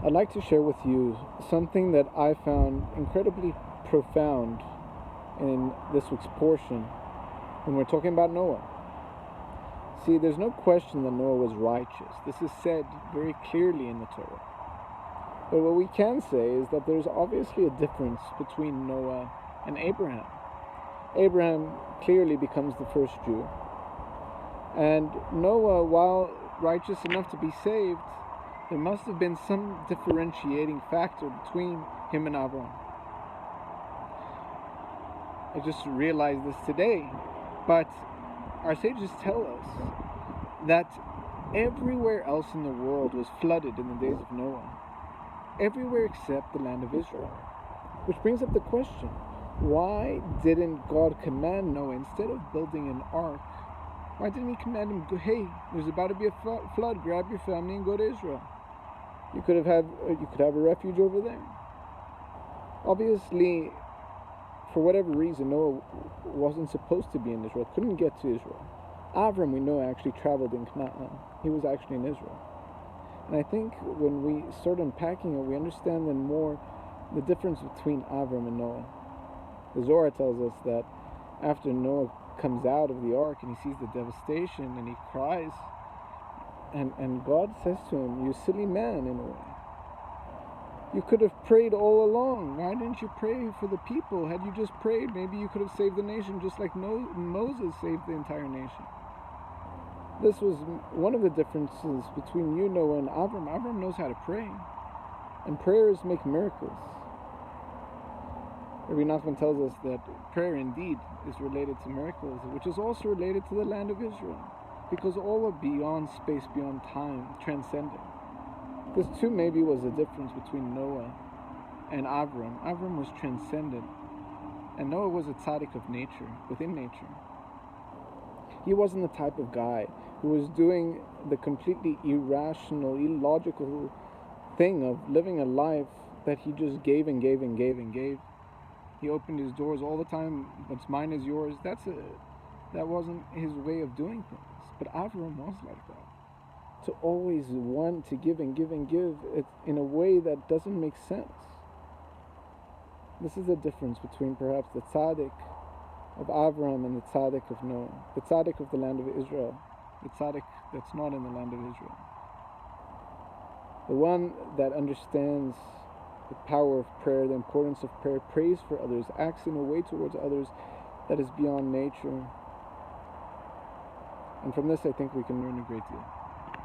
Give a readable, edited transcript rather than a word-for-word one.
I'd like to share with you something that I found incredibly profound in this week's portion when we're talking about Noah. See, there's no question that Noah was righteous. This is said very clearly in the Torah. But what we can say is that there's obviously a difference between Noah and Abraham. Abraham clearly becomes the first Jew. And Noah, while righteous enough to be saved, there must have been some differentiating factor between him and Avram. I just realized this today, but our sages tell us that everywhere else in the world was flooded in the days of Noah. Everywhere except the land of Israel. Which brings up the question, why didn't God command Noah, instead of building an ark, why didn't he command him, hey, there's about to be a flood, grab your family and go to Israel? You could have a refuge over there. Obviously, for whatever reason, Noah wasn't supposed to be in Israel, couldn't get to Israel. Avram, we know, actually traveled in Canaan. He was actually in Israel. And I think when we start unpacking it, we understand then more the difference between Avram and Noah. The Zohar tells us that after Noah comes out of the ark and he sees the devastation and he cries, and God says to him, you silly man, in a way. You could have prayed all along. Why didn't you pray for the people? Had you just prayed, maybe you could have saved the nation just like Moses saved the entire nation. This was one of the differences between you, Noah, and Avram. Avram knows how to pray. And prayers make miracles. Rabbi Nachman tells us that prayer indeed is related to miracles, which is also related to the land of Israel. Because all are beyond space, beyond time, transcendent. This too maybe was the difference between Noah and Avram. Avram was transcendent, and Noah was a tzaddik of nature, within nature. He wasn't the type of guy who was doing the completely irrational, illogical thing of living a life that he just gave and gave and gave and gave. He opened his doors all the time, what's mine is yours. That wasn't his way of doing things. But Avram was like that. To always want to give and give and give in a way that doesn't make sense. This is the difference between perhaps the tzaddik of Avram and the tzaddik of Noah. The tzaddik of the land of Israel. The tzaddik that's not in the land of Israel. The one that understands the power of prayer, the importance of prayer, prays for others, acts in a way towards others that is beyond nature. And from this, I think we can learn a great deal.